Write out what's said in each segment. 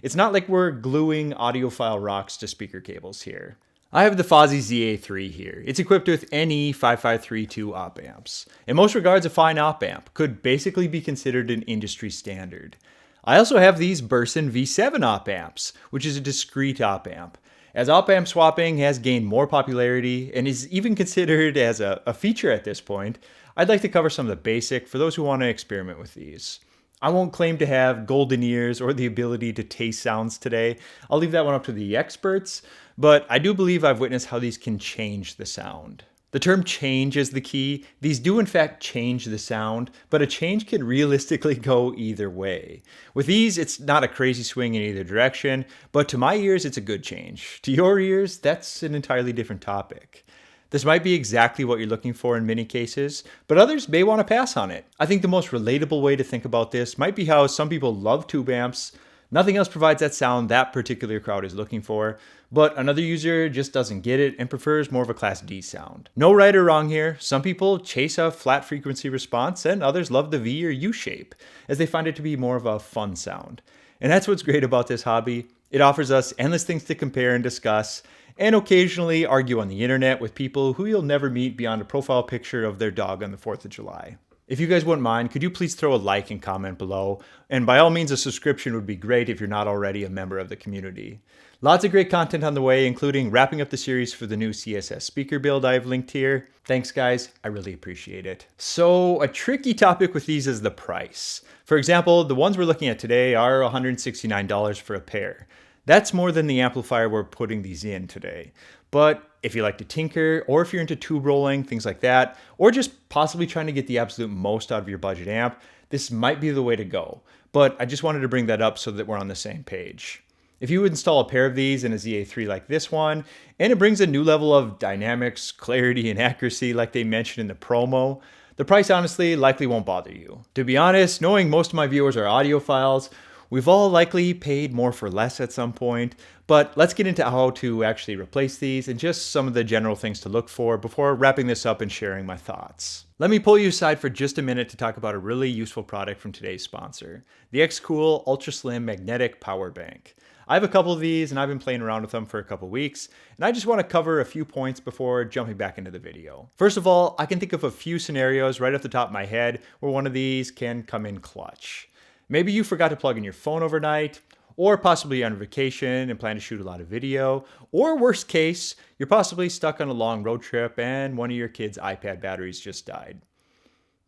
It's not like we're gluing audiophile rocks to speaker cables here. I have the Fozzy ZA3 here. It's equipped with NE 5532 op-amps. In most regards, a fine op-amp, could basically be considered an industry standard. I also have these Burson V7 Op-Amps, which is a discrete op-amp. As op-amp swapping has gained more popularity and is even considered as a feature at this point, I'd like to cover some of the basic for those who want to experiment with these. I won't claim to have golden ears or the ability to taste sounds today. I'll leave that one up to the experts, but I do believe I've witnessed how these can change the sound. The term change is the key. These do in fact change the sound, but a change can realistically go either way. With these, it's not a crazy swing in either direction, but to my ears, it's a good change. To your ears, that's an entirely different topic. This might be exactly what you're looking for in many cases, but others may want to pass on it. I think the most relatable way to think about this might be how some people love tube amps. Nothing else provides that sound that particular crowd is looking for, but another user just doesn't get it and prefers more of a Class D sound. No right or wrong here. Some people chase a flat frequency response and others love the V or U shape, as they find it to be more of a fun sound. And that's what's great about this hobby. It offers us endless things to compare and discuss, and occasionally argue on the internet with people who you'll never meet beyond a profile picture of their dog on the 4th of July. If you guys wouldn't mind, could you please throw a like and comment below? And by all means, a subscription would be great if you're not already a member of the community. Lots of great content on the way, including wrapping up the series for the new CSS speaker build I've linked here. Thanks guys, I really appreciate it. So a tricky topic with these is the price. For example, the ones we're looking at today are $169 for a pair. That's more than the amplifier we're putting these in today. But if you like to tinker, or if you're into tube rolling, things like that, or just possibly trying to get the absolute most out of your budget amp, this might be the way to go. But I just wanted to bring that up so that we're on the same page. If you would install a pair of these in a ZA3 like this one, and it brings a new level of dynamics, clarity, and accuracy like they mentioned in the promo, the price honestly likely won't bother you. To be honest, knowing most of my viewers are audiophiles, we've all likely paid more for less at some point, but let's get into how to actually replace these and just some of the general things to look for before wrapping this up and sharing my thoughts. Let me pull you aside for just a minute to talk about a really useful product from today's sponsor, the xCool Ultra Slim Magnetic Power Bank. I have a couple of these and I've been playing around with them for a couple weeks, and I just want to cover a few points before jumping back into the video. First of all, I can think of a few scenarios right off the top of my head where one of these can come in clutch. Maybe you forgot to plug in your phone overnight, or possibly you're on vacation and plan to shoot a lot of video, or worst case, you're possibly stuck on a long road trip and one of your kids' iPad batteries just died.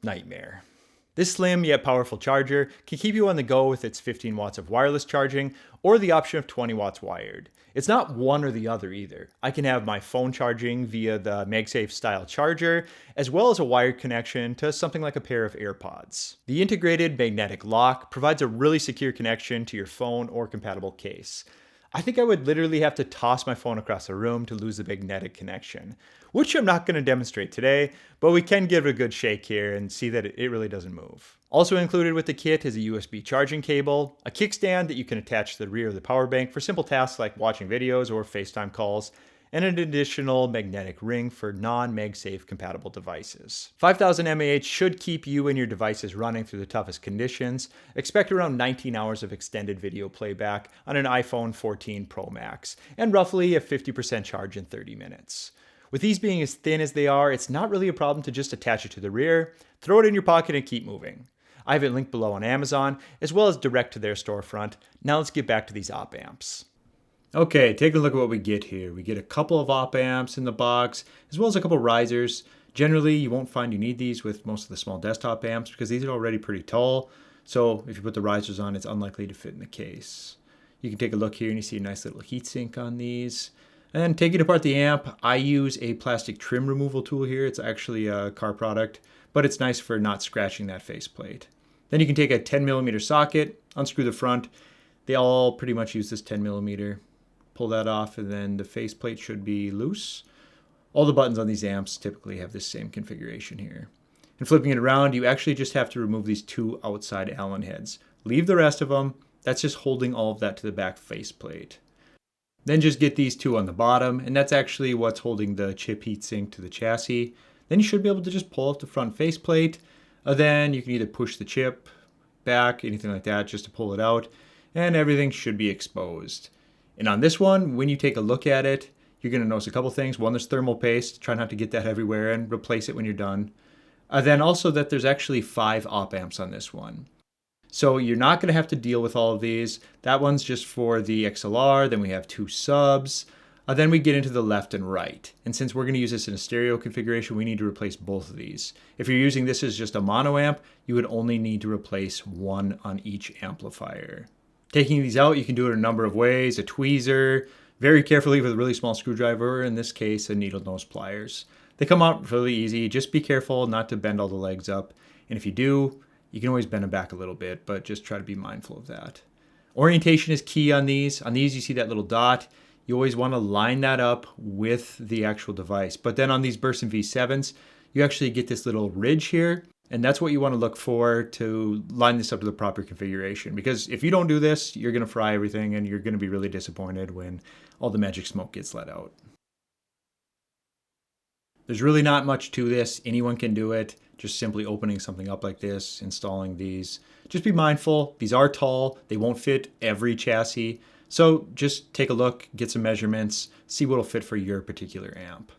Nightmare. This slim yet powerful charger can keep you on the go with its 15 watts of wireless charging or the option of 20 watts wired. It's not one or the other either. I can have my phone charging via the MagSafe style charger, as well as a wired connection to something like a pair of AirPods. The integrated magnetic lock provides a really secure connection to your phone or compatible case. I think I would literally have to toss my phone across the room to lose the magnetic connection, which I'm not going to demonstrate today, but we can give it a good shake here and see that it really doesn't move. Also included with the kit is a USB charging cable, a kickstand that you can attach to the rear of the power bank for simple tasks like watching videos or FaceTime calls, and an additional magnetic ring for non-MagSafe compatible devices. 5000 mAh should keep you and your devices running through the toughest conditions. Expect around 19 hours of extended video playback on an iPhone 14 Pro Max, and roughly a 50% charge in 30 minutes. With these being as thin as they are, it's not really a problem to just attach it to the rear, throw it in your pocket and keep moving. I have it linked below on Amazon, as well as direct to their storefront. Now let's get back to these op-amps. Okay, take a look at what we get here. We get a couple of op-amps in the box, as well as a couple risers. Generally, you won't find you need these with most of the small desktop amps because these are already pretty tall. So if you put the risers on, it's unlikely to fit in the case. You can take a look here and you see a nice little heatsink on these. And then taking apart the amp, I use a plastic trim removal tool here. It's actually a car product, but it's nice for not scratching that faceplate. Then you can take a 10mm socket, unscrew the front. They all pretty much use this 10mm. Pull that off and then the faceplate should be loose. All the buttons on these amps typically have this same configuration here. And flipping it around, you actually just have to remove these two outside Allen heads. Leave the rest of them. That's just holding all of that to the back faceplate. Then just get these two on the bottom, and that's actually what's holding the chip heatsink to the chassis. Then you should be able to just pull off the front faceplate. Then you can either push the chip back, anything like that, just to pull it out. and everything should be exposed. And on this one, when you take a look at it, you're going to notice a couple things. One, there's thermal paste. Try not to get that everywhere and replace it when you're done. Then also that there's actually 5 op-amps on this one. So you're not going to have to deal with all of these. That one's just for the XLR. Then we have 2 subs. Then we get into the left and right. And since we're going to use this in a stereo configuration, we need to replace both of these. If you're using this as just a mono amp, you would only need to replace one on each amplifier. Taking these out, you can do it a number of ways. A tweezer, very carefully with a really small screwdriver, or in this case, a needle nose pliers. They come out really easy. Just be careful not to bend all the legs up. And if you do, you can always bend them back a little bit, but just try to be mindful of that. Orientation is key on these. On these, you see that little dot. You always want to line that up with the actual device. But then on these Burson V7s, you actually get this little ridge here. And that's what you want to look for to line this up to the proper configuration. Because if you don't do this, you're going to fry everything and you're going to be really disappointed when all the magic smoke gets let out. There's really not much to this. Anyone can do it. Just simply opening something up like this, installing these. Just be mindful. These are tall. They won't fit every chassis. So just take a look, get some measurements, see what'll fit for your particular amp.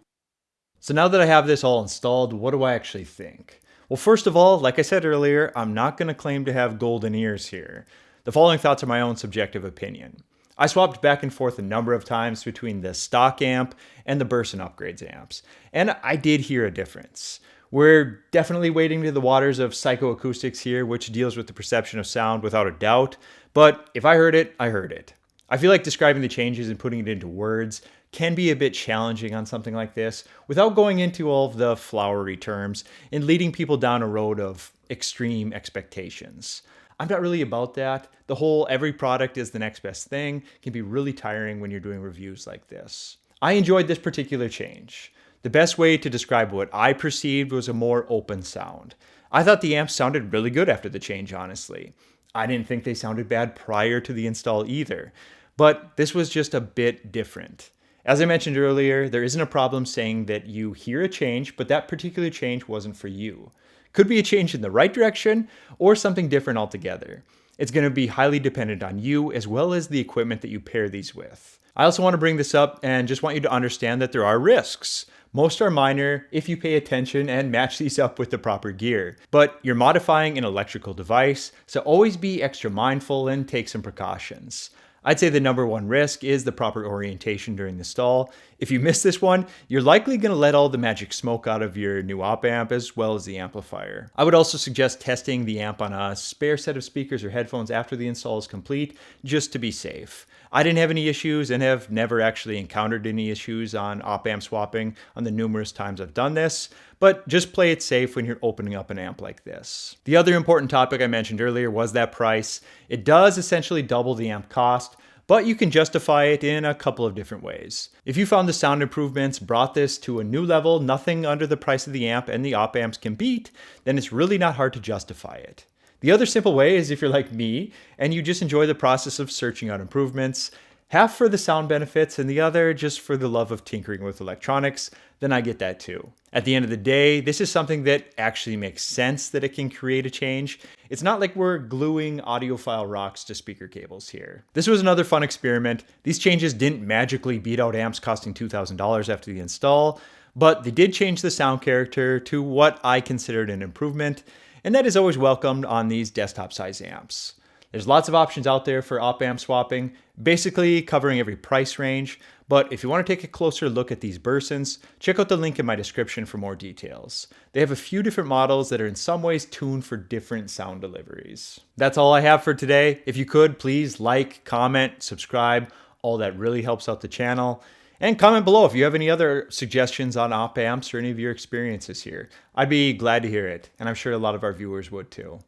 So now that I have this all installed, what do I actually think? Well, first of all, like I said earlier, I'm not going to claim to have golden ears here. The following thoughts are my own subjective opinion. I swapped back and forth a number of times between the stock amp and the Burson Upgrades amps, and I did hear a difference. We're definitely wading to the waters of psychoacoustics here, which deals with the perception of sound without a doubt, but if I heard it, I heard it. I feel like describing the changes and putting it into words can be a bit challenging on something like this without going into all of the flowery terms and leading people down a road of extreme expectations. I'm not really about that. The whole every product is the next best thing can be really tiring when you're doing reviews like this. I enjoyed this particular change. The best way to describe what I perceived was a more open sound. I thought the amps sounded really good after the change, honestly. I didn't think they sounded bad prior to the install either. But this was just a bit different. As I mentioned earlier, there isn't a problem saying that you hear a change, but that particular change wasn't for you. Could be a change in the right direction or something different altogether. It's going to be highly dependent on you as well as the equipment that you pair these with. I also want to bring this up and just want you to understand that there are risks. Most are minor if you pay attention and match these up with the proper gear. But you're modifying an electrical device, so always be extra mindful and take some precautions. I'd say the number one risk is the proper orientation during the install. If you miss this one, you're likely going to let all the magic smoke out of your new op-amp as well as the amplifier. I would also suggest testing the amp on a spare set of speakers or headphones after the install is complete, just to be safe. I didn't have any issues and have never actually encountered any issues on op-amp swapping on the numerous times I've done this, but just play it safe when you're opening up an amp like this. The other important topic I mentioned earlier was that price. It does essentially double the amp cost, but you can justify it in a couple of different ways. If you found the sound improvements brought this to a new level, nothing under the price of the amp and the op-amps can beat, then it's really not hard to justify it. The other simple way is if you're like me and you just enjoy the process of searching out improvements, half for the sound benefits and the other just for the love of tinkering with electronics, then I get that too. At the end of the day, this is something that actually makes sense that it can create a change. It's not like we're gluing audiophile rocks to speaker cables here. This was another fun experiment. These changes didn't magically beat out amps costing $2,000 after the install, but they did change the sound character to what I considered an improvement, and that is always welcomed on these desktop size amps. There's lots of options out there for op-amp swapping, basically covering every price range, but if you want to take a closer look at these Bursons, check out the link in my description for more details. They have a few different models that are in some ways tuned for different sound deliveries. That's all I have for today. If you could, please like, comment, subscribe. All that really helps out the channel. And comment below if you have any other suggestions on op-amps or any of your experiences here. I'd be glad to hear it, and I'm sure a lot of our viewers would too.